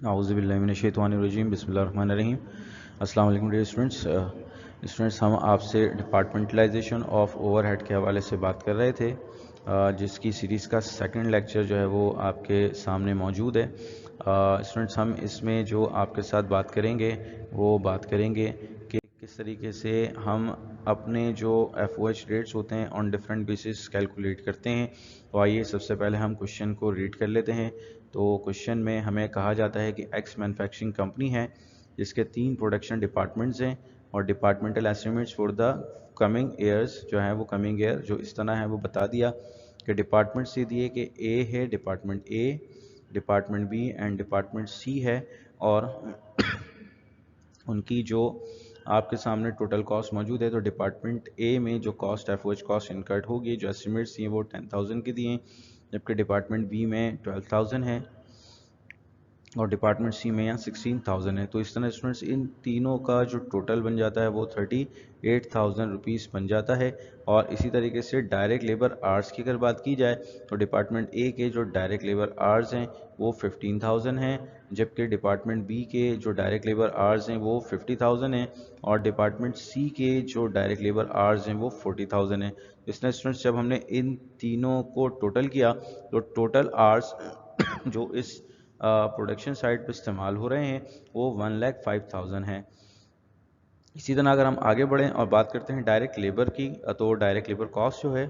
आऊज़ुबिल्लाहिमिनश्शैतानिर्रजीम बिस्मिल्लाहिर्रहमानिर्रहीम। अस्सलाम वालेकुम डियर स्टूडेंट्स, हम आपसे डिपार्टमेंटलाइजेशन ऑफ ओवरहेड के हवाले से बात कर रहे थे, जिसकी सीरीज़ का सेकंड लेक्चर जो है वो आपके सामने मौजूद है। स्टूडेंट्स, हम इसमें जो आपके साथ बात करेंगे वो बात करेंगे कि किस तरीके से हम अपने जो FOH रेट्स होते हैं ऑन डिफरेंट बेसिस कैलकुलेट करते हैं। तो आइए सबसे पहले हम क्वेश्चन को रीड कर लेते हैं। तो क्वेश्चन में हमें कहा जाता है कि एक्स मैन्युफैक्चरिंग कंपनी है जिसके 3 प्रोडक्शन डिपार्टमेंट्स हैं और departmental estimates for the coming years जो है वो कमिंग ईयर जो इस तरह है वो बता दिया कि डिपार्टमेंट से दिए कि ए है department A, department B and department C है, और उनकी जो आपके सामने टोटल कॉस्ट मौजूद है। तो डिपार्टमेंट ए में जो कॉस्ट FOH कॉस्ट इनकर्ड होगी, जो एस्टिमेट्स दिए वो 10,000 की दिए, जबकि डिपार्टमेंट बी में 12,000 है और डिपार्टमेंट सी में यहाँ 16,000 है। तो इस तरह स्टूडेंट्स इन तीनों का जो टोटल बन जाता है वो 38,000 रुपीज़ बन जाता है। और इसी तरीके से डायरेक्ट लेबर आवर्स की अगर बात की जाए तो डिपार्टमेंट ए के जो डायरेक्ट लेबर आवर्स हैं वो 15,000 हैं, जबकि डिपार्टमेंट बी के जो डायरेक्ट लेबर आवर्स हैं वो 50,000 हैं और डिपार्टमेंट सी के जो डायरेक्ट लेबर आवर्स हैं वो 40,000 हैं। इसलिए स्टूडेंट्स जब हमने इन तीनों को टोटल किया तो टोटल आवर्स जो इस प्रोडक्शन साइड पर इस्तेमाल हो रहे हैं वो 1,05,000 है। इसी तरह अगर हम आगे बढ़ें और बात करते हैं डायरेक्ट लेबर की, तो डायरेक्ट लेबर कॉस्ट जो है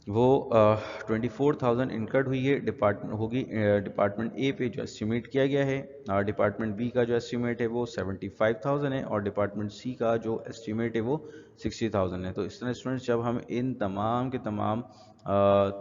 वो 24,000 इनकर्ड हुई है डिपार्टमेंट ए पे जो एस्टिमेट किया गया है। डिपार्टमेंट बी का जो एस्टिमेट है वो 75,000 है और डिपार्टमेंट सी का जो एस्टिमेट है वो 60,000 है। तो इस तरह स्टूडेंट्स जब हम इन तमाम के तमाम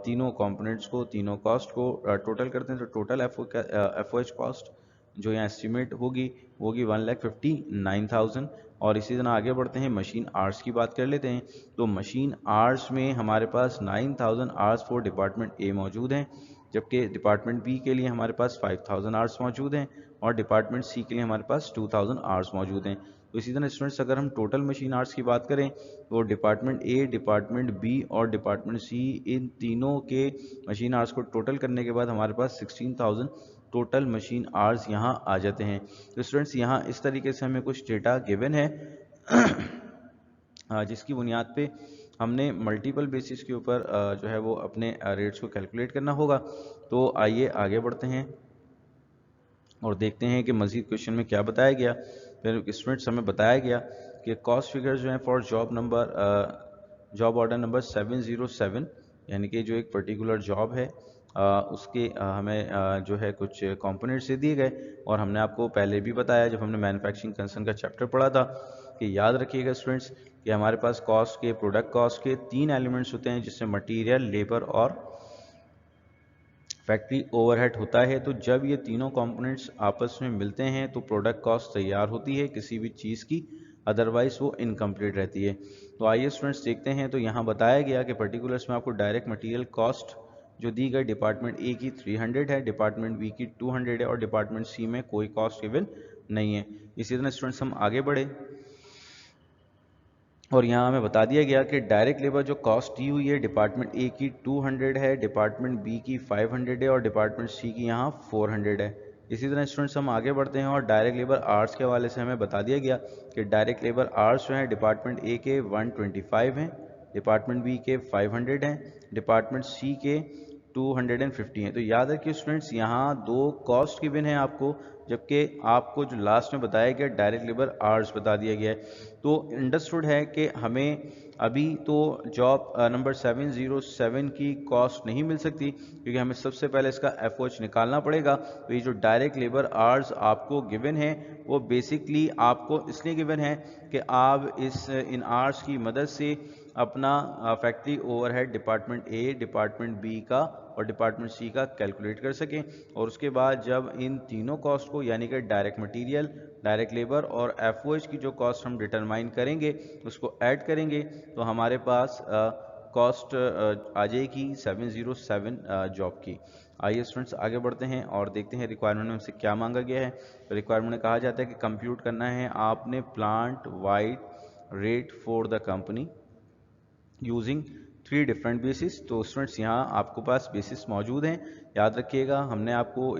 तीनों कंपोनेंट्स को, तीनों कॉस्ट को टोटल करते हैं तो टोटल FOH कॉस्ट जो यहाँ एस्टिमेट होगी वो होगी 1,59,000। और इसी तरह आगे बढ़ते हैं, मशीन आवर्स की बात कर लेते हैं। तो मशीन आवर्स में हमारे पास 9,000 आवर्स फॉर डिपार्टमेंट ए मौजूद हैं, जबकि डिपार्टमेंट बी के लिए हमारे पास 5,000 आवर्स मौजूद हैं और डिपार्टमेंट सी के लिए हमारे पास 2,000 आवर्स मौजूद हैं। तो इसी तरह स्टूडेंट्स अगर हम टोटल मशीन आवर्स की बात करें तो डिपार्टमेंट ए, डिपार्टमेंट बी और डिपार्टमेंट सी, इन तीनों के मशीन आवर्स को टोटल करने के बाद हमारे पास 16,000 टोटल मशीन आवर्स यहाँ आ जाते हैं। तो स्टूडेंट्स यहाँ इस तरीके से हमें कुछ डेटा गिवन है जिसकी बुनियाद पे हमने मल्टीपल बेसिस के ऊपर जो है वो अपने रेट्स को कैलकुलेट करना होगा। तो आइए आगे बढ़ते हैं और देखते हैं कि मज़ीद क्वेश्चन में क्या बताया गया। फिर स्टूडेंट्स हमें बताया गया कि कॉस्ट फिगर जो है फॉर जॉब ऑर्डर नंबर 707, यानी कि जो एक पर्टिकुलर जॉब है उसके हमें जो है कुछ कंपोनेंट्स से दिए गए। और हमने आपको पहले भी बताया जब हमने मैन्युफैक्चरिंग कंसर्न का चैप्टर पढ़ा था कि याद रखिएगा स्टूडेंट्स कि हमारे पास कॉस्ट के, प्रोडक्ट कॉस्ट के 3 एलिमेंट्स होते हैं जिससे मटीरियल, लेबर और फैक्ट्री ओवरहेड होता है। तो जब ये तीनों कंपोनेंट्स आपस में मिलते हैं तो प्रोडक्ट कॉस्ट तैयार होती है किसी भी चीज़ की, अदरवाइज वो इनकम्प्लीट रहती है। तो आइए स्टूडेंट्स देखते हैं। तो यहाँ बताया गया कि पर्टिकुलर्स में आपको डायरेक्ट मटेरियल कॉस्ट जो दी गई डिपार्टमेंट ए की 300 है, डिपार्टमेंट बी की 200 है और डिपार्टमेंट सी में कोई कॉस्ट गिवन नहीं है। इसी तरह स्टूडेंट्स हम आगे बढ़े और यहाँ हमें बता दिया गया कि डायरेक्ट लेबर जो कॉस्ट दी हुई है डिपार्टमेंट ए की 200 है, डिपार्टमेंट बी की 500 है और डिपार्टमेंट सी की यहाँ 400 है। इसी तरह स्टूडेंट्स हम आगे बढ़ते हैं और डायरेक्ट लेबर आवर्स के हवाले से हमें बता दिया गया कि डायरेक्ट लेबर आवर्स जो हैं डिपार्टमेंट ए के 125 हैं, डिपार्टमेंट बी के 500 हैं, डिपार्टमेंट सी के 250 हैं। तो याद रखिए स्टूडेंट्स यहाँ दो कॉस्ट गिवन है आपको, जबकि आपको जो लास्ट में बताया गया डायरेक्ट लेबर आवर्स बता दिया गया है। तो अंडरस्टूड है कि हमें अभी तो जॉब नंबर 707 की कॉस्ट नहीं मिल सकती क्योंकि हमें सबसे पहले इसका FOH निकालना पड़ेगा। तो ये जो डायरेक्ट लेबर आवर्स आपको गिवन है वो बेसिकली आपको इसलिए गिवन है कि आप इन आवर्स की मदद से अपना factory overhead department A, department B का और डिपार्टमेंट सी का कैलकुलेट कर सकें। और उसके बाद जब इन तीनों कॉस्ट को यानी कि डायरेक्ट मटेरियल, डायरेक्ट लेबर और FOH की जो कॉस्ट हम डिटरमाइन करेंगे उसको ऐड करेंगे तो हमारे पास कॉस्ट आ जाएगी 707 जॉब की। आइए स्टूडेंट्स आगे बढ़ते हैं और देखते हैं रिक्वायरमेंट में हमसे क्या मांगा गया है। तो रिक्वायरमेंट में कहा जाता है कि कंप्यूट करना है आपने plant wide rate for the company using 3 different basis. तो स्टूडेंट्स यहाँ आपको पास बेसिस मौजूद हैं, याद रखिएगा। हमने आपको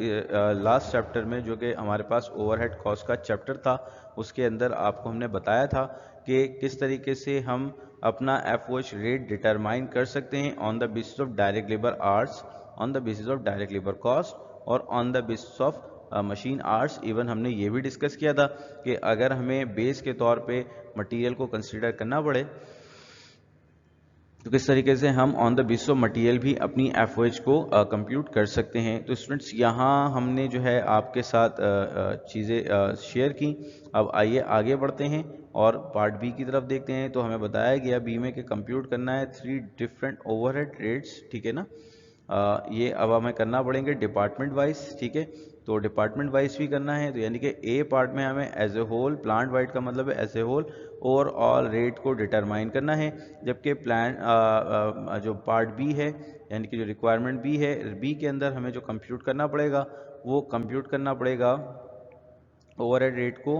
लास्ट चैप्टर में जो कि हमारे पास ओवरहेड कॉस्ट का चैप्टर था, उसके अंदर आपको हमने बताया था कि किस तरीके से हम अपना FOH रेट डिटरमाइन कर सकते हैं on the basis of direct labour hours, on the basis of direct labour cost और on the basis of machine hours. Even हमने ये भी डिस्कस किया था कि अगर हमें बेस के तौर पे मटेरियल को कंसीडर करना पड़े तो किस तरीके से हम on the basis of material भी अपनी FOH को कंप्यूट कर सकते हैं। तो स्टूडेंट्स यहाँ हमने जो है आपके साथ चीज़ें शेयर की। अब आइए आगे बढ़ते हैं और पार्ट बी की तरफ देखते हैं। तो हमें बताया गया बी में कि कंप्यूट करना है 3 डिफरेंट ओवरहेड रेट्स, ठीक है ना। ये अब हमें करना पड़ेंगे डिपार्टमेंट वाइज, ठीक है। तो डिपार्टमेंट वाइज भी करना है, तो यानी कि ए पार्ट में हमें as a whole, plant wide का मतलब है as a whole overall rate को डिटरमाइन करना है, जबकि प्लान जो पार्ट बी है यानी कि जो रिक्वायरमेंट बी है, बी के अंदर हमें जो कंप्यूट करना पड़ेगा वो कंप्यूट करना पड़ेगा ओवरहेड रेट को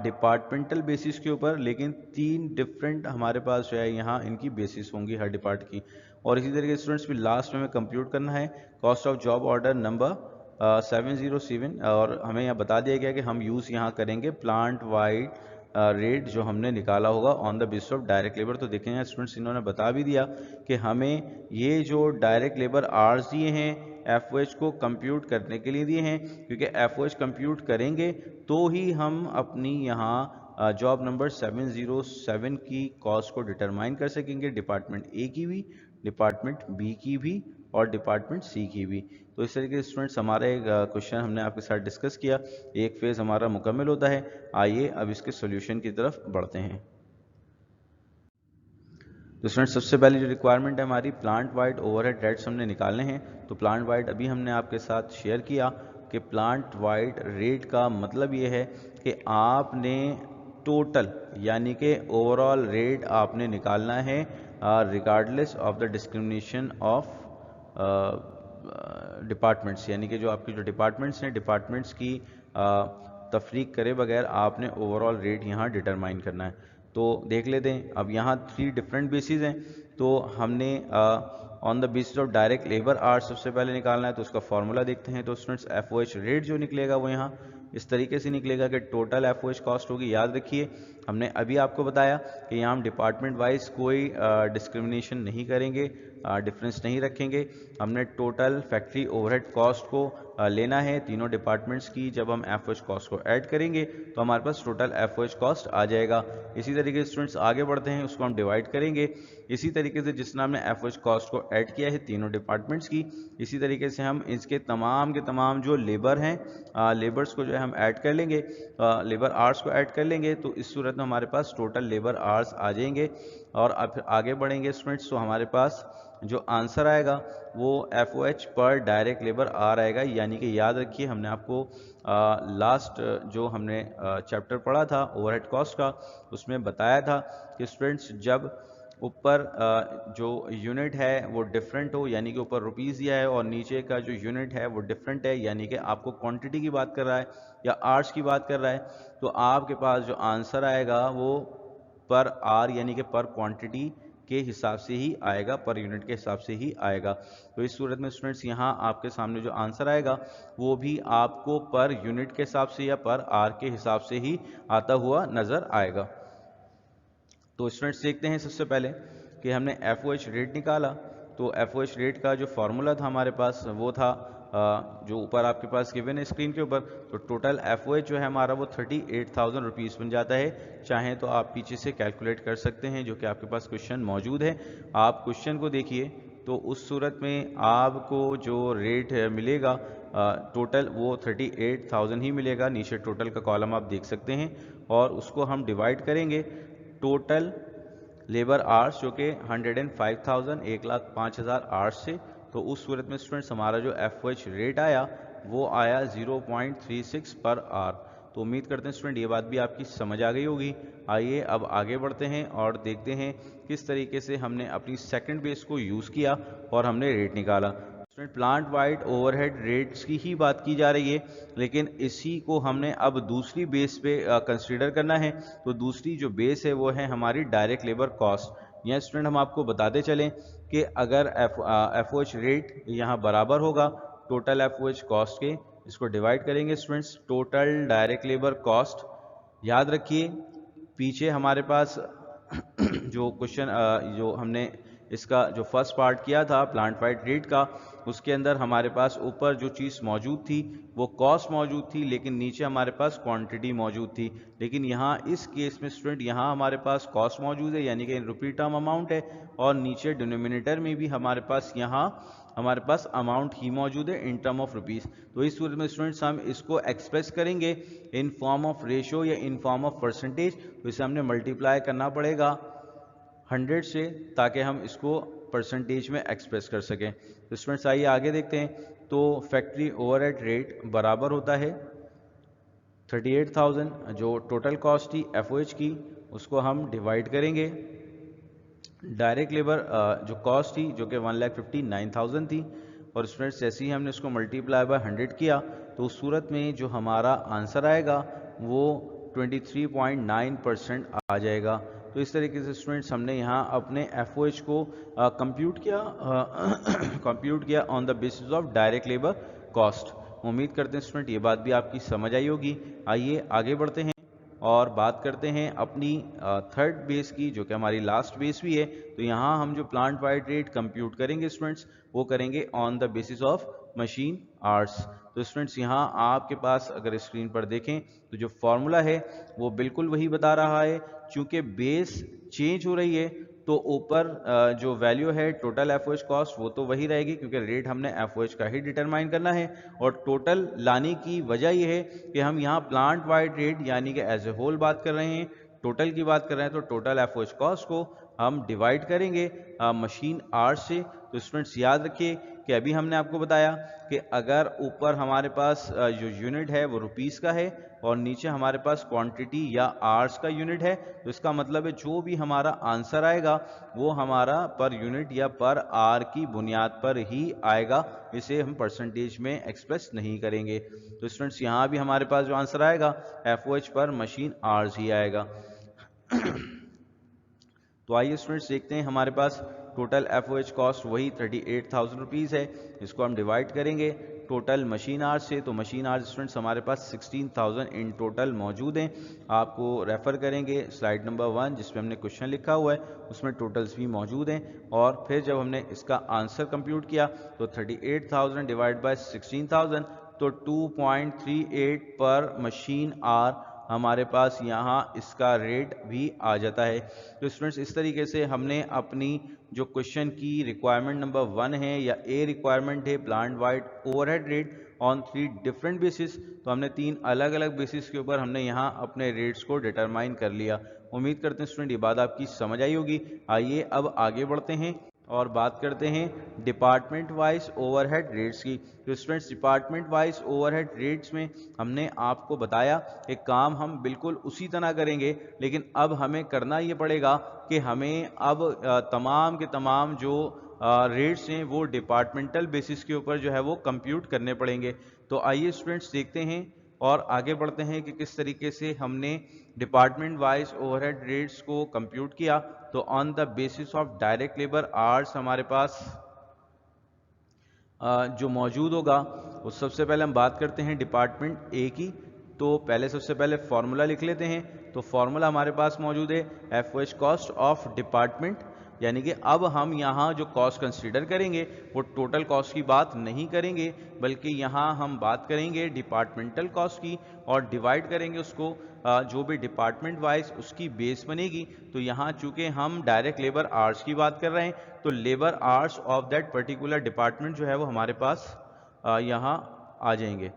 डिपार्टमेंटल बेसिस के ऊपर, लेकिन 3 डिफरेंट हमारे पास जो है यहाँ इनकी बेसिस होंगी हर डिपार्ट की। और इसी तरीके से स्टूडेंट्स भी लास्ट में हमें कंप्यूट करना है cost of job order number 707, और हमें यहाँ बता दिया गया कि हम यूज़ यहाँ करेंगे प्लांट वाइड रेट जो हमने निकाला होगा on the basis of direct labour. तो देखें स्टूडेंट्स इन्होंने बता भी दिया कि हमें ये जो डायरेक्ट लेबर आवर्स दिए हैं FOH को कंप्यूट करने के लिए दिए हैं, क्योंकि FOH कंप्यूट करेंगे तो ही हम अपनी यहाँ जॉब नंबर 707 की कॉस्ट को डिटरमाइन कर सकेंगे, डिपार्टमेंट ए की भी, डिपार्टमेंट बी की भी और डिपार्टमेंट सी की भी। तो इस तरीके से स्टूडेंट्स हमारा एक क्वेश्चन हमने आपके साथ डिस्कस किया, एक फेज़ हमारा मुकम्मल होता है। आइए अब इसके सॉल्यूशन की तरफ बढ़ते हैं। तो स्टूडेंट्स सबसे पहले जो रिक्वायरमेंट है हमारी प्लांट वाइड ओवरहेड रेट्स हमने निकालने हैं। तो प्लांट वाइड अभी हमने आपके साथ शेयर किया कि प्लांट वाइड रेट का मतलब ये है कि आपने टोटल यानी कि ओवरऑल रेट आपने निकालना है regardless of the discrimination of departments, यानी कि जो आपकी जो डिपार्टमेंट्स हैं डिपार्टमेंट्स की तफरीक करे बगैर आपने ओवरऑल रेट यहाँ डिटरमाइन करना है। तो देख लेते हैं, अब यहाँ 3 डिफरेंट बेसिस हैं। तो हमने on the basis of direct labour hours सबसे पहले निकालना है, तो उसका फॉर्मूला देखते हैं। तो स्टूडेंट्स FOH रेट जो निकलेगा वो यहाँ इस तरीके से निकलेगा कि टोटल FOH कॉस्ट होगी। याद रखिए हमने अभी आपको बताया कि यहाँ हम डिपार्टमेंट वाइज कोई डिस्क्रिमिनेशन नहीं करेंगे, डिफरेंस नहीं रखेंगे। हमने टोटल फैक्ट्री ओवरहेड कॉस्ट को लेना है तीनों डिपार्टमेंट्स की। जब हम FOH कॉस्ट को ऐड करेंगे तो हमारे पास टोटल FOH कॉस्ट आ जाएगा। इसी तरीके से स्टूडेंट्स आगे बढ़ते हैं, उसको हम डिवाइड करेंगे इसी तरीके से जिस हमने FOH कॉस्ट को ऐड किया है तीनों डिपार्टमेंट्स की। इसी तरीके से हम इसके तमाम के तमाम जो लेबर हैं लेबर्स को जो है हम ऐड कर लेंगे, लेबर आवर्स को ऐड कर लेंगे। तो इस सूरत में हमारे पास टोटल लेबर आवर्स आ जाएंगे। और अब फिर आगे बढ़ेंगे स्टूडेंट्स, तो हमारे पास जो आंसर आएगा वो FOH पर डायरेक्ट लेबर आर आएगा। यानी कि याद रखिए हमने आपको लास्ट जो हमने चैप्टर पढ़ा था ओवरहेड कॉस्ट का, उसमें बताया था कि स्टूडेंट्स जब ऊपर जो यूनिट है वो डिफरेंट हो, यानी कि ऊपर रुपीज़ दिया है और नीचे का जो यूनिट है वो डिफरेंट है, यानी कि आपको क्वांटिटी की बात कर रहा है या आवर्स की बात कर रहा है, तो आपके पास जो आंसर आएगा वो पर आर यानी कि पर क्वांटिटी के हिसाब से ही आएगा, पर यूनिट के हिसाब से ही आएगा। तो इस सूरत में स्टूडेंट्स यहाँ आपके सामने जो आंसर आएगा वो भी आपको पर यूनिट के हिसाब से या पर आर के हिसाब से ही आता हुआ नज़र आएगा। तो स्टूडेंट्स देखते हैं सबसे पहले कि हमने FOH रेट निकाला। तो FOH रेट का जो फॉर्मूला था हमारे पास वो था जो ऊपर आपके पास गिवन है स्क्रीन के ऊपर। तो टोटल FOH जो है हमारा वो 38,000 रुपीज़ बन जाता है। चाहें तो आप पीछे से कैलकुलेट कर सकते हैं, जो कि आपके पास क्वेश्चन मौजूद है। आप क्वेश्चन को देखिए तो उस सूरत में आपको जो रेट मिलेगा टोटल वो 38,000 ही मिलेगा। नीचे टोटल का कॉलम आप देख सकते हैं और उसको हम डिवाइड करेंगे टोटल लेबर आवर्स जो कि 105,000 1,05,000 आवर्स से। तो उस सूरत में स्टूडेंट्स हमारा जो FOH रेट आया वो आया 0.36 पर आवर। तो उम्मीद करते हैं स्टूडेंट ये बात भी आपकी समझ आ गई होगी। आइए अब आगे बढ़ते हैं और देखते हैं किस तरीके से हमने अपनी सेकंड बेस को यूज़ किया और हमने रेट निकाला। Student plant wide overhead rates की ही बात की जा रही है, लेकिन इसी को हमने अब दूसरी बेस पे कंसीडर करना है। तो दूसरी जो बेस है वो है हमारी डायरेक्ट लेबर कॉस्ट। यहाँ स्टूडेंट हम आपको बताते चलें कि अगर FOH रेट यहाँ बराबर होगा टोटल FOH कॉस्ट के, इसको डिवाइड करेंगे students total direct labour cost. याद रखिए पीछे हमारे पास जो क्वेश्चन जो हमने इसका जो फर्स्ट पार्ट किया था प्लांट वाइड रेट का, उसके अंदर हमारे पास ऊपर जो चीज़ मौजूद थी वो कॉस्ट मौजूद थी, लेकिन नीचे हमारे पास क्वांटिटी मौजूद थी। लेकिन यहाँ इस केस में स्टूडेंट यहाँ हमारे पास कॉस्ट मौजूद है यानी कि रुपी टर्म अमाउंट है, और नीचे डिनोमिनेटर में भी हमारे पास यहाँ हमारे पास अमाउंट ही मौजूद है इन टर्म ऑफ रुपीस। तो इस सूरत में स्टूडेंट्स हम इसको एक्सप्रेस करेंगे इन फॉर्म ऑफ रेशियो या इन फॉर्म ऑफ परसेंटेज। तो इसे हमने मल्टीप्लाई करना पड़ेगा 100 से ताकि हम इसको परसेंटेज में एक्सप्रेस कर सकें। तो स्टूडेंट्स आइए आगे देखते हैं। तो फैक्ट्री ओवरहेड रेट बराबर होता है 38,000 जो टोटल कॉस्ट थी FOH की, उसको हम डिवाइड करेंगे डायरेक्ट लेबर जो कॉस्ट थी जो कि 1,59,000 थी, और स्टूडेंट्स जैसे ही हमने उसको मल्टीप्लाई बाय 100 किया तो उस सूरत में जो हमारा आंसर आएगा वो 23.9% आ जाएगा। तो इस तरीके से स्टूडेंट्स हमने यहाँ अपने FOH को कंप्यूट किया on the basis of direct labour cost. उम्मीद करते हैं स्टूडेंट ये बात भी आपकी समझ आई होगी। आइए आगे बढ़ते हैं और बात करते हैं अपनी थर्ड बेस की जो कि हमारी लास्ट बेस भी है। तो यहाँ हम जो प्लांट वाइड रेट कंप्यूट करेंगे स्टूडेंट्स वो करेंगे on the basis of machine hours. तो स्टूडेंट्स यहाँ आपके पास अगर स्क्रीन पर देखें तो जो फॉर्मूला है वो बिल्कुल वही बता रहा है, चूंकि बेस चेंज हो रही है तो ऊपर जो वैल्यू है टोटल FOH कॉस्ट वो तो वही रहेगी क्योंकि रेट हमने FOH का ही डिटरमाइन करना है, और टोटल लाने की वजह यह है कि हम यहाँ प्लांट वाइड रेट यानी कि एज ए होल बात कर रहे हैं, टोटल की बात कर रहे हैं। तो टोटल FOH कॉस्ट को हम डिवाइड करेंगे मशीन आवर्स से। तो स्टूडेंट्स याद रखिए कि अभी हमने आपको बताया कि अगर ऊपर हमारे पास जो यूनिट है वो रुपीस का है और नीचे हमारे पास क्वांटिटी या आवर्स का यूनिट है, तो इसका मतलब है जो भी हमारा आंसर आएगा वो हमारा पर यूनिट या पर आवर की बुनियाद पर ही आएगा, इसे हम परसेंटेज में एक्सप्रेस नहीं करेंगे। तो स्टूडेंट्स यहाँ भी हमारे पास जो आंसर आएगा FOH पर मशीन आवर्स ही आएगा। तो आइए स्टूडेंट्स देखते हैं हमारे पास टोटल FOH कॉस्ट वही 38,000 रुपीज़ है, इसको हम डिवाइड करेंगे टोटल मशीन आवर्स से। तो मशीन आवर्स स्टूडेंट्स हमारे पास 16,000 इन टोटल मौजूद हैं। आपको रेफ़र करेंगे स्लाइड नंबर 1 जिसमें हमने क्वेश्चन लिखा हुआ है, उसमें टोटल्स भी मौजूद हैं। और फिर जब हमने इसका आंसर कंप्यूट किया तो 38,000 डिवाइड बाय 16,000 तो 2.38 पर मशीन आवर हमारे पास यहाँ इसका रेट भी आ जाता है। तो स्टूडेंट्स इस तरीके से हमने अपनी जो क्वेश्चन की रिक्वायरमेंट नंबर 1 है या ए रिक्वायरमेंट है plant wide overhead rate on 3 different basis, तो हमने 3 अलग अलग बेसिस के ऊपर हमने यहाँ अपने रेट्स को डिटरमाइन कर लिया। उम्मीद करते हैं स्टूडेंट ये बात आपकी समझ आई होगी। आइए अब आगे बढ़ते हैं और बात करते हैं डिपार्टमेंट वाइज ओवरहेड रेट्स की। तो students department wise overhead rates में हमने आपको बताया कि काम हम बिल्कुल उसी तरह करेंगे, लेकिन अब हमें करना ये पड़ेगा कि हमें अब तमाम के तमाम जो रेट्स हैं वो डिपार्टमेंटल बेसिस के ऊपर जो है वो कंप्यूट करने पड़ेंगे। तो आइए स्टूडेंट्स देखते हैं और आगे बढ़ते हैं कि किस तरीके से हमने डिपार्टमेंट वाइज ओवरहेड रेट्स को कंप्यूट किया। तो on the basis of direct labour hours हमारे पास जो मौजूद होगा वो सबसे पहले हम बात करते हैं डिपार्टमेंट ए की। तो पहले सबसे पहले फॉर्मूला लिख लेते हैं। तो फॉर्मूला हमारे पास मौजूद है FOH कॉस्ट ऑफ डिपार्टमेंट, यानी कि अब हम यहाँ जो कॉस्ट कंसीडर करेंगे वो टोटल कॉस्ट की बात नहीं करेंगे, बल्कि यहाँ हम बात करेंगे डिपार्टमेंटल कॉस्ट की और डिवाइड करेंगे उसको जो भी डिपार्टमेंट वाइज उसकी बेस बनेगी। तो यहाँ चूंकि हम डायरेक्ट लेबर आवर्स की बात कर रहे हैं तो labour hours of that particular department जो है वो हमारे पास यहाँ आ जाएंगे।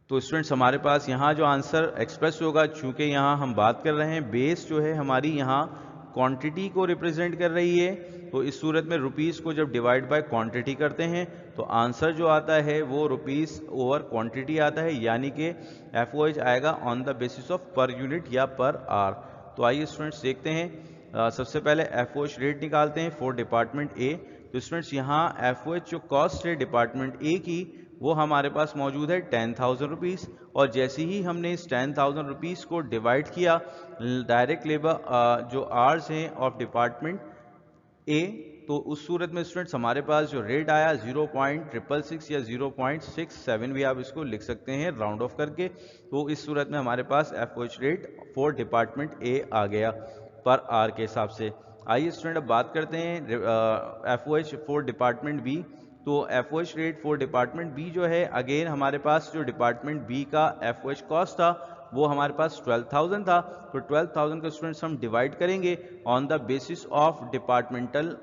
तो स्टूडेंट्स हमारे पास यहाँ जो आंसर एक्सप्रेस होगा, चूंकि यहाँ हम बात कर रहे हैं बेस जो है हमारी यहाँ क्वांटिटी को रिप्रेजेंट कर रही है, तो इस सूरत में रुपीस को जब डिवाइड बाय क्वांटिटी करते हैं तो आंसर जो आता है वो रुपीस ओवर क्वांटिटी आता है, यानी कि FOH आएगा ऑन द बेसिस ऑफ पर यूनिट या पर आवर। तो आइए स्टूडेंट्स देखते हैं सबसे पहले FOH रेट निकालते हैं फॉर डिपार्टमेंट ए। तो स्टूडेंट्स यहाँ FOH जो कॉस्ट है डिपार्टमेंट ए की वो हमारे पास मौजूद है 10,000 रुपीज़। और जैसे ही हमने इस 10,000 रुपीज़ को डिवाइड किया डायरेक्ट लेबर जो आवर्स हैं ऑफ डिपार्टमेंट ए, तो उस सूरत में स्टूडेंट्स हमारे पास जो रेट आया 0.666 या 0.67 भी आप इसको लिख सकते हैं राउंड ऑफ करके। तो इस सूरत में हमारे पास एफओएच रेट फॉर डिपार्टमेंट ए आ गया पर आर के हिसाब से। आइए स्टूडेंट अब बात करते हैं एफओएच फॉर डिपार्टमेंट बी। तो FOH rate for department B जो है, अगेन हमारे पास जो डिपार्टमेंट बी का एफओएच कॉस्ट था वो हमारे पास 12,000 था। तो 12,000 का स्टूडेंट्स हम डिवाइड करेंगे on the basis of departmental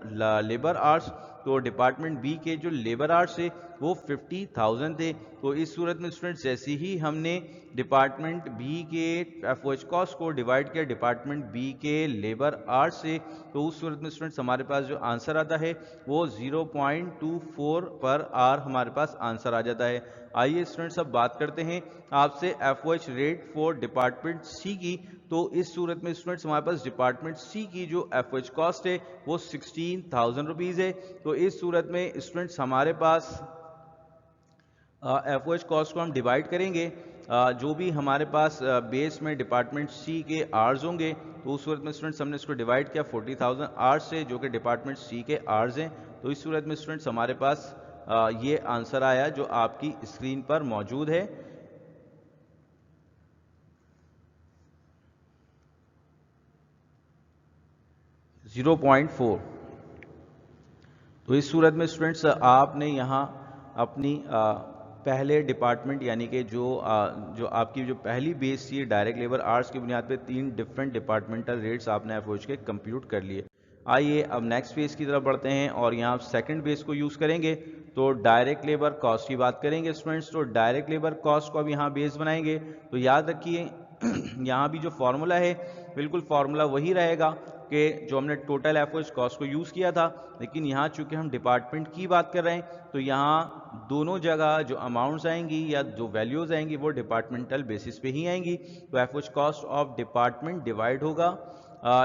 labour hours. तो डिपार्टमेंट बी के जो लेबर आवर्स थे वो 50,000 थे। तो इस सूरत में स्टूडेंट्स जैसे ही हमने डिपार्टमेंट बी के एफओएच कॉस्ट को डिवाइड किया डिपार्टमेंट बी के लेबर आवर्स से, तो उस सूरत में स्टूडेंट्स हमारे पास जो आंसर आता है वो 0.24 पर आवर हमारे पास आंसर आ जाता है। आइए स्टूडेंट्स अब बात करते हैं आपसे FOH rate for department C की। तो इस सूरत में स्टूडेंट्स हमारे पास डिपार्टमेंट सी की जो एफओएच कॉस्ट है वो 16,000 रुपीज़ है। तो इस सूरत में स्टूडेंट्स हमारे पास एफओएच कॉस्ट को हम डिवाइड करेंगे जो भी हमारे पास बेस में डिपार्टमेंट सी के आवर्स होंगे, तो उस सूरत में स्टूडेंट्स हमने इसको डिवाइड किया 40,000 आवर्स से जो कि डिपार्टमेंट सी के आवर्स हैं। तो इस सूरत में स्टूडेंट्स हमारे पास ये आंसर आया जो आपकी स्क्रीन पर मौजूद है। .4। तो इस सूरत में स्टूडेंट्स आपने यहाँ अपनी पहले डिपार्टमेंट यानी कि जो आपकी जो पहली बेस थी डायरेक्ट लेबर आवर्स की बुनियाद पे 3 डिफरेंट डिपार्टमेंटल रेट्स आपने एफओएच के कंप्यूट कर लिए। आइए अब नेक्स्ट बेस की तरफ बढ़ते हैं और यहाँ सेकंड बेस को यूज़ करेंगे। तो डायरेक्ट लेबर कॉस्ट की बात करेंगे स्टूडेंट्स। तो डायरेक्ट लेबर कॉस्ट को अब यहाँ बेस बनाएंगे। तो याद रखिए यहाँ भी जो फॉर्मूला है बिल्कुल फॉर्मूला वही रहेगा कि जो हमने टोटल एफओएच कॉस्ट को यूज़ किया था, लेकिन यहाँ चूंकि हम डिपार्टमेंट की बात कर रहे हैं तो यहाँ दोनों जगह जो अमाउंट्स आएंगी या जो वैल्यूज़ आएंगी वो डिपार्टमेंटल बेसिस पे ही आएंगी। तो FOH cost of department divide होगा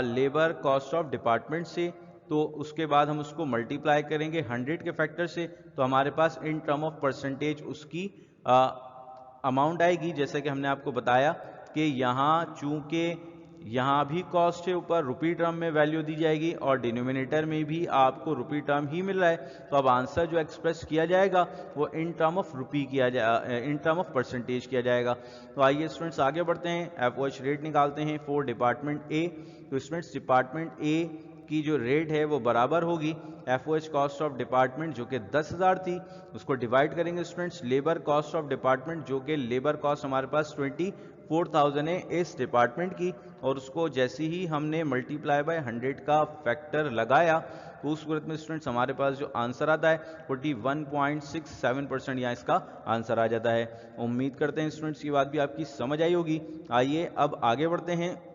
लेबर कॉस्ट ऑफ डिपार्टमेंट से, तो उसके बाद हम उसको मल्टीप्लाई करेंगे 100 के फैक्टर से, तो हमारे पास इन टर्म ऑफ परसेंटेज उसकी अमाउंट आएगी। जैसे कि हमने आपको बताया कि यहाँ चूंकि यहाँ भी कॉस्ट है ऊपर रुपी टर्म में वैल्यू दी जाएगी और डिनोमिनेटर में भी आपको रुपी टर्म ही मिल रहा है, तो अब आंसर जो एक्सप्रेस किया जाएगा वो in term of rupee in term of percentage किया जाएगा। तो आइए स्टूडेंट्स आगे बढ़ते हैं, एफओएच रेट निकालते हैं फॉर डिपार्टमेंट ए। तो स्टूडेंट्स डिपार्टमेंट ए की जो रेट है वो बराबर होगी एफओएच कॉस्ट ऑफ डिपार्टमेंट जो कि 10,000 थी, उसको डिवाइड करेंगे students labour cost of department जो कि लेबर कॉस्ट हमारे पास 24,000 है इस डिपार्टमेंट की, और उसको जैसे ही हमने मल्टीप्लाई बाय 100 का फैक्टर लगाया तो उस सूरत में स्टूडेंट्स हमारे पास जो आंसर आता है 41.67% यहाँ इसका आंसर आ जाता है। उम्मीद करते हैं स्टूडेंट्स की बात भी आपकी समझ आई होगी। आइए अब आगे बढ़ते हैं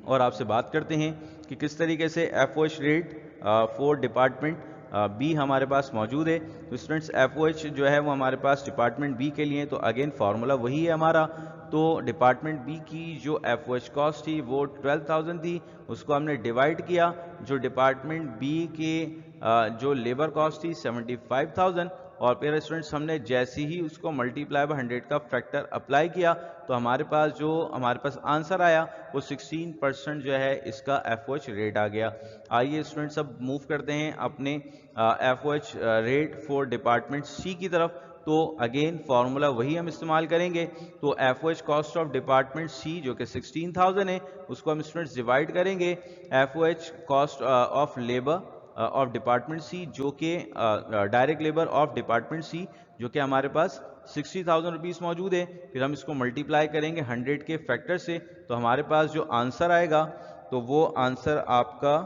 और आपसे बात करते हैं कि किस तरीके से FOH rate for department B हमारे पास मौजूद है। तो स्टूडेंट्स एफओएच जो है वो हमारे पास डिपार्टमेंट बी के लिए, तो अगेन फार्मूला वही है हमारा। तो डिपार्टमेंट बी की जो एफओएच कॉस्ट थी वो 12,000 थी, उसको हमने डिवाइड किया जो डिपार्टमेंट बी के जो लेबर कॉस्ट थी 75,000, और फिर स्टूडेंट्स हमने जैसे ही उसको मल्टीप्लाई बाय 100 का फैक्टर अप्लाई किया तो हमारे पास आंसर आया वो 16% जो है इसका एफओएच रेट आ गया। आइए स्टूडेंट्स अब मूव करते हैं अपने FOH rate for department C की तरफ। तो अगेन फार्मूला वही हम इस्तेमाल करेंगे। तो FOH cost of department C जो कि 16,000 है उसको हम स्टूडेंट्स डिवाइड करेंगे FOH cost of labour of department C जो कि direct labour of department C जो कि हमारे पास 60,000 रुपीज़ मौजूद है। फिर हम इसको मल्टीप्लाई करेंगे 100 के फैक्टर से, तो हमारे पास जो आंसर आएगा तो वो आंसर आपका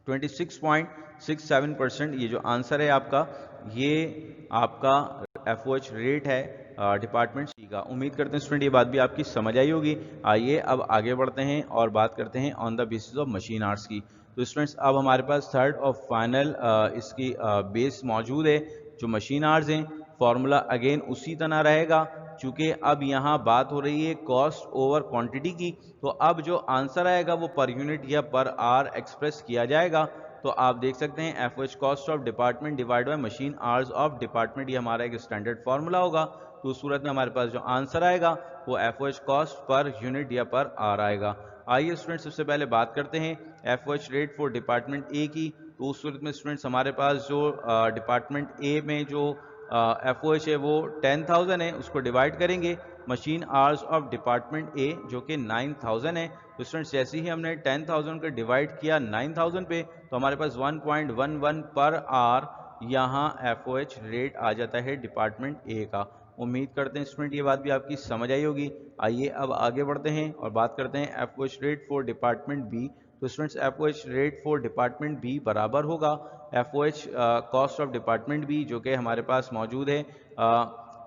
26.67% ये जो आंसर है आपका, ये आपका एफओएच रेट है डिपार्टमेंट सी का। उम्मीद करते हैं स्टूडेंट ये बात भी आपकी समझ आई होगी। आइए अब आगे बढ़ते हैं और बात करते हैं on the basis of machine hours की। तो स्टूडेंट्स अब हमारे पास थर्ड और फाइनल इसकी बेस मौजूद है जो मशीन आवर्स हैं। फॉर्मूला अगेन उसी तरह रहेगा, चूंकि अब यहाँ बात हो रही है कॉस्ट ओवर क्वांटिटी की, तो अब जो आंसर आएगा वो पर यूनिट या पर आवर एक्सप्रेस किया जाएगा तो आप देख सकते हैं F O H cost of department divide by machine hours of department, ये हमारा एक स्टैंडर्ड फॉर्मूला होगा। तो उस सूरत में हमारे पास जो आंसर आएगा वो F O H cost per unit या पर आर आएगा। आइए स्टूडेंट्स सबसे पहले बात करते हैं F O H rate for department A की। तो उस सूरत में स्टूडेंट्स हमारे पास जो डिपार्टमेंट ए में जो एफ ओ एच है वो 10,000 है, उसको डिवाइड करेंगे machine hours of department A जो कि 9,000 है। तो स्टूडेंट्स जैसे ही हमने 10,000 को डिवाइड किया 9,000 पे तो हमारे पास 1.11 पर आवर यहाँ एफ ओ एच रेट आ जाता है डिपार्टमेंट ए का। उम्मीद करते हैं स्टूडेंट ये बात भी आपकी समझ आई होगी। आइए अब आगे बढ़ते हैं और बात करते हैं F O H rate for department B. तो students F O H rate for department B बराबर होगा F O H cost of department B जो कि हमारे पास मौजूद है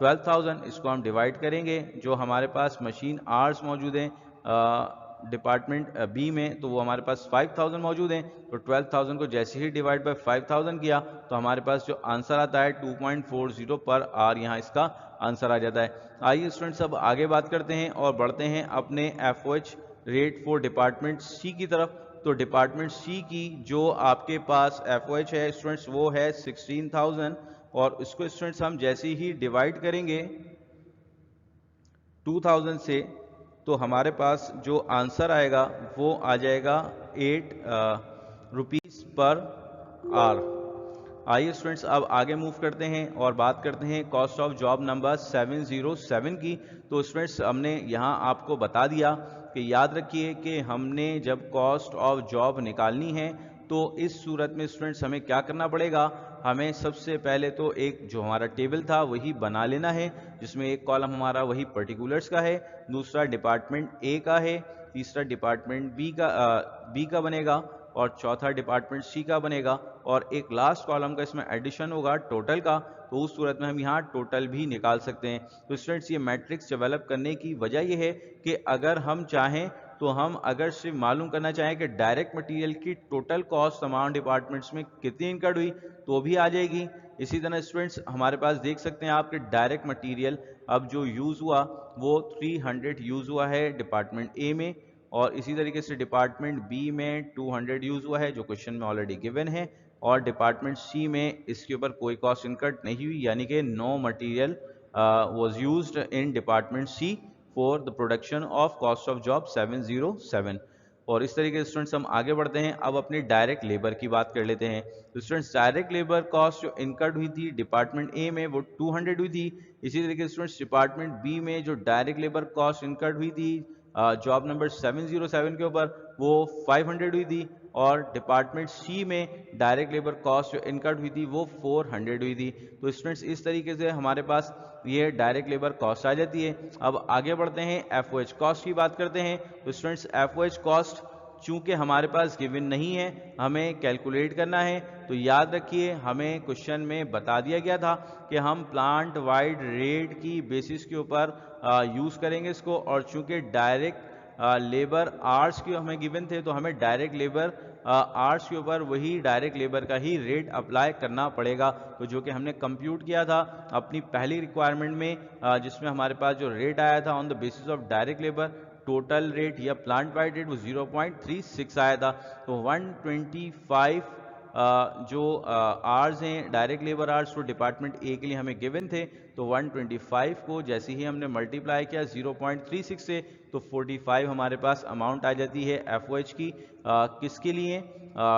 12,000, इसको हम डिवाइड करेंगे जो हमारे पास मशीन आवर्स मौजूद हैं डिपार्टमेंट बी में, तो वो हमारे पास 5,000 मौजूद हैं। तो 12,000 को जैसे ही डिवाइड बाय 5,000 किया तो हमारे पास जो आंसर आता है 2.40 पर आवर, यहाँ इसका आंसर आ जाता है। आइए स्टूडेंट्स अब आगे बात करते हैं और बढ़ते हैं अपने F O H rate for department C की तरफ। तो डिपार्टमेंट सी की जो आपके पास एफ ओ एच है स्टूडेंट्स वो है 16,000 और इसको स्टूडेंट्स हम जैसे ही डिवाइड करेंगे 2,000 से तो हमारे पास जो आंसर आएगा वो आ जाएगा 8 रुपीस पर आवर। आइए स्टूडेंट्स अब आगे मूव करते हैं और बात करते हैं कॉस्ट ऑफ जॉब नंबर 707 की। तो स्टूडेंट्स हमने यहाँ आपको बता दिया कि याद रखिए कि हमने जब कॉस्ट ऑफ जॉब निकालनी है तो इस सूरत में स्टूडेंट्स हमें क्या करना पड़ेगा, हमें सबसे पहले तो एक जो हमारा टेबल था वही बना लेना है जिसमें एक कॉलम हमारा वही पर्टिकुलर्स का है, दूसरा डिपार्टमेंट ए का है, तीसरा डिपार्टमेंट बी का बनेगा और चौथा डिपार्टमेंट सी का बनेगा और एक लास्ट कॉलम का इसमें एडिशन होगा टोटल का। तो उस सूरत में हम यहाँ टोटल भी निकाल सकते हैं। तो स्टूडेंट्स ये मैट्रिक्स डेवलप करने की वजह यह है कि अगर हम चाहें तो हम अगर सिर्फ मालूम करना चाहें कि डायरेक्ट मटेरियल की टोटल कॉस्ट तमाम डिपार्टमेंट्स में कितनी इनकर्ड हुई तो भी आ जाएगी। इसी तरह स्टूडेंट्स हमारे पास देख सकते हैं आपके डायरेक्ट मटेरियल अब जो यूज़ हुआ वो 300 यूज़ हुआ है डिपार्टमेंट ए में और इसी तरीके से डिपार्टमेंट बी में 200 यूज़ हुआ है जो क्वेश्चन में ऑलरेडी गिवन है और डिपार्टमेंट सी में इसके ऊपर कोई कॉस्ट इनकर्ड नहीं हुई, यानी कि no material was used in department C for the production of cost of job 707। और इस तरीके से स्टूडेंट्स हम आगे बढ़ते हैं, अब अपनी डायरेक्ट लेबर की बात कर लेते हैं। तो स्टूडेंट्स डायरेक्ट लेबर कॉस्ट जो इनकर्ड हुई थी डिपार्टमेंट ए में वो 200 हुई थी। इसी तरीके से स्टूडेंट्स डिपार्टमेंट बी में जो डायरेक्ट लेबर कॉस्ट इनकर्ड हुई थी जॉब नंबर 707 के ऊपर वो 500 हुई थी और डिपार्टमेंट सी में डायरेक्ट लेबर कॉस्ट जो इनकर्ड हुई थी वो 400 हुई थी। तो स्टूडेंट्स इस तरीके से हमारे पास ये डायरेक्ट लेबर कॉस्ट आ जाती है। अब आगे बढ़ते हैं एफ ओ एच कॉस्ट की बात करते हैं। तो students F O H cost चूंकि हमारे पास गिवन नहीं है हमें कैलकुलेट करना है, तो याद रखिए हमें क्वेश्चन में बता दिया गया था कि हम प्लांट वाइड रेट की बेसिस के ऊपर यूज़ करेंगे इसको और चूंकि डायरेक्ट लेबर आवर्स की हमें गिवन थे तो हमें डायरेक्ट लेबर आवर्स के ऊपर वही डायरेक्ट लेबर का ही रेट अप्लाई करना पड़ेगा। तो जो कि हमने कंप्यूट किया था अपनी पहली रिक्वायरमेंट में जिसमें हमारे पास जो रेट आया था on the basis of direct labour total rate या प्लांट वाइड रेट वो 0.36 आया था। तो 125 जो आवर्स हैं डायरेक्ट लेबर आवर्स वो डिपार्टमेंट ए के लिए हमें गिवन थे, तो 125 को जैसे ही हमने मल्टीप्लाई किया 0.36 से तो 45 हमारे पास अमाउंट आ जाती है एफ ओ एच की किसके लिए,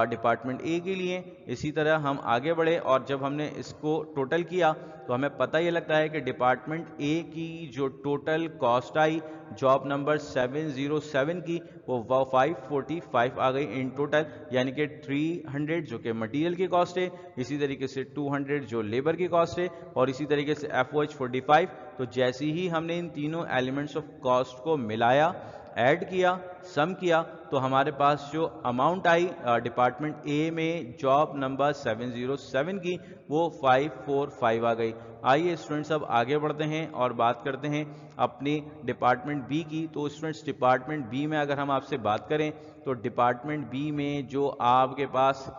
डिपार्टमेंट ए के लिए। इसी तरह हम आगे बढ़े और जब हमने इसको टोटल किया तो हमें पता ये लगता है कि डिपार्टमेंट ए की जो total cost I job number 707 की वो 545 आ गई इन टोटल, यानी कि 300 जो कि मटेरियल की कॉस्ट है, इसी तरीके से 200 जो लेबर की कॉस्ट है और इसी तरीके से एफ ओ एच 45। तो जैसे ही हमने इन तीनों एलिमेंट्स ऑफ कॉस्ट को मिलाया ऐड किया सम किया तो हमारे पास जो अमाउंट आई डिपार्टमेंट ए में जॉब नंबर 707 की वो 545 आ गई। आइए स्टूडेंट्स अब आगे बढ़ते हैं और बात करते हैं अपनी डिपार्टमेंट बी की। तो स्टूडेंट्स डिपार्टमेंट बी में अगर हम आपसे बात करें तो डिपार्टमेंट बी में जो आपके पास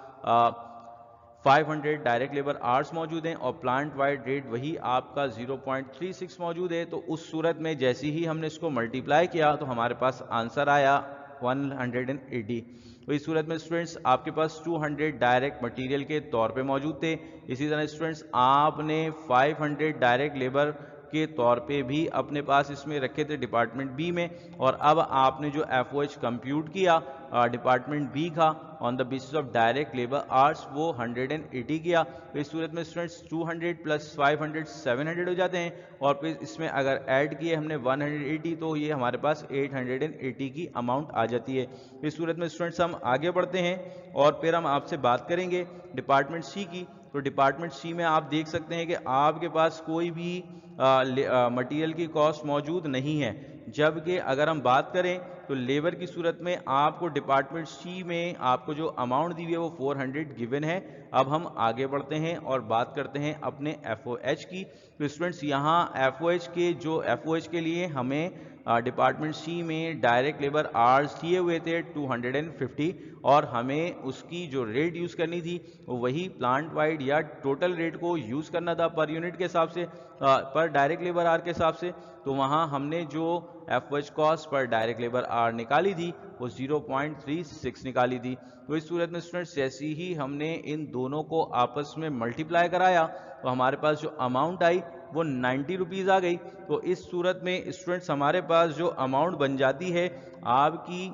500 डायरेक्ट लेबर आवर्स मौजूद हैं और प्लांट वाइड रेट वही आपका 0.36 मौजूद है। तो उस सूरत में जैसे ही हमने इसको मल्टीप्लाई किया तो हमारे पास आंसर आया 180। तो इस सूरत में स्टूडेंट्स आपके पास 200 डायरेक्ट मटेरियल के तौर पे मौजूद थे। इसी तरह स्टूडेंट्स आपने 500 डायरेक्ट लेबर के तौर पे भी अपने पास इसमें रखे थे डिपार्टमेंट बी में, और अब आपने जो FOH कंप्यूट किया डिपार्टमेंट बी का on the basis of direct labour hours वो 180 किया। तो इस सूरत में स्टूडेंट्स 200 प्लस 500 700 हो जाते हैं, और फिर इसमें अगर ऐड किए हमने 180 तो ये हमारे पास 880 की अमाउंट आ जाती है। इस सूरत में स्टूडेंट्स हम आगे बढ़ते हैं और फिर हम आपसे बात करेंगे डिपार्टमेंट सी की। तो डिपार्टमेंट सी में आप देख सकते हैं कि आपके पास कोई भी मटेरियल की कॉस्ट मौजूद नहीं है, जबकि अगर हम बात करें तो लेबर की सूरत में आपको डिपार्टमेंट सी में आपको जो अमाउंट दी हुई है वो 400 गिवन है। अब हम आगे बढ़ते हैं और बात करते हैं अपने FOH की। तो स्टूडेंट्स यहाँ FOH के लिए हमें डिपार्टमेंट सी में डायरेक्ट लेबर आवर्स दिए हुए थे 250, और हमें उसकी जो रेट यूज़ करनी थी वो वही प्लांट वाइड या टोटल रेट को यूज़ करना था पर यूनिट के हिसाब से, पर डायरेक्ट लेबर आवर के हिसाब से। तो वहाँ हमने जो FOH cost per direct labour our निकाली थी वो 0.36 निकाली थी। तो इस सूरत में स्टूडेंट्स जैसे ही हमने इन दोनों को आपस में मल्टीप्लाई कराया तो हमारे पास जो अमाउंट आई वो 90 रुपीज़ आ गई। तो इस सूरत में स्टूडेंट्स हमारे पास जो अमाउंट बन जाती है आपकी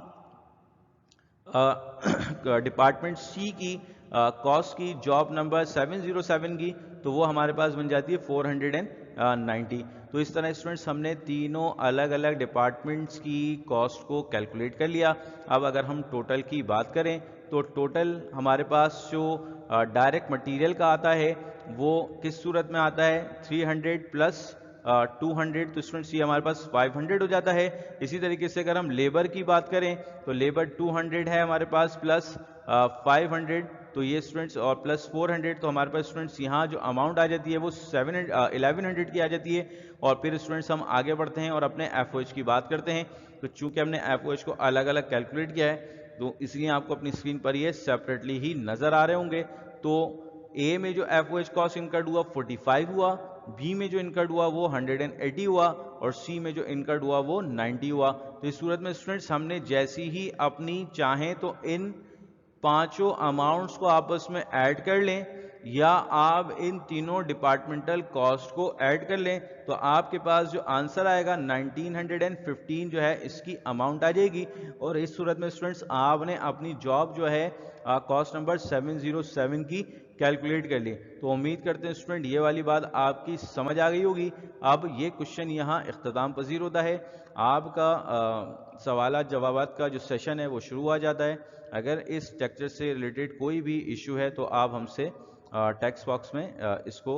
डिपार्टमेंट सी की कॉस्ट की जॉब नंबर 707 की, तो वो हमारे पास बन जाती है 490। तो इस तरह स्टूडेंट्स हमने तीनों अलग अलग डिपार्टमेंट्स की कॉस्ट को कैलकुलेट कर लिया। अब अगर हम टोटल की बात करें तो टोटल हमारे पास जो डायरेक्ट मटेरियल का आता है वो किस सूरत में आता है 300 प्लस 200, तो स्टूडेंट्स ये हमारे पास 500 हो जाता है। इसी तरीके से अगर हम लेबर की बात करें तो लेबर 200 है हमारे पास प्लस 500, तो ये स्टूडेंट्स और प्लस 400, तो हमारे पास स्टूडेंट्स यहाँ जो अमाउंट आ जाती है वो 1100 की आ जाती है। और फिर स्टूडेंट्स हम आगे बढ़ते हैं और अपने FOH की बात करते हैं। तो चूंकि हमने FOH को अलग अलग कैलकुलेट किया है तो इसलिए आपको अपनी स्क्रीन पर ये सेपरेटली ही नजर आ रहे होंगे। तो ए में जो FOH कॉस्ट इनकर्ड हुआ 45 हुआ, बी में जो इनकर्ड हुआ वो 180 हुआ, और सी में जो इनकर्ड हुआ वो 90 हुआ। तो इस सूरत में स्टूडेंट्स हमने जैसी ही अपनी चाहें तो इन पांचों अमाउंट्स को आपस में ऐड कर लें या आप इन तीनों डिपार्टमेंटल कॉस्ट को ऐड कर लें, तो आपके पास जो आंसर आएगा 1915 जो है इसकी अमाउंट आ जाएगी। और इस सूरत में स्टूडेंट्स आपने अपनी जॉब जो है कॉस्ट नंबर 707 की कैलकुलेट कर ली। तो उम्मीद करते हैं स्टूडेंट ये वाली बात आपकी समझ आ गई होगी। अब ये क्वेश्चन यहाँ इख्तिताम पजीर होता है, आपका सवालात जवाबात का जो सेशन है वो शुरू आ जाता है। अगर इस लेक्चर से रिलेटेड कोई भी इशू है तो आप हमसे टेक्स्ट बॉक्स में इसको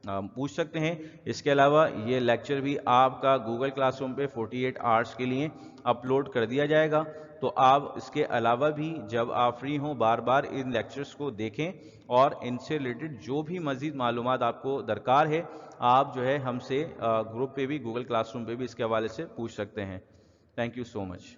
पूछ सकते हैं। इसके अलावा ये लेक्चर भी आपका गूगल क्लासरूम पे 48 आवर्स के लिए अपलोड कर दिया जाएगा। तो आप इसके अलावा भी जब आप फ्री हों बार बार इन लेक्चर्स को देखें और इनसे रिलेटेड जो भी मज़ीद मालूमात आपको दरकार है आप जो है हमसे ग्रुप पे भी गूगल क्लासरूम पे भी इसके हवाले से पूछ सकते हैं। Thank you so much.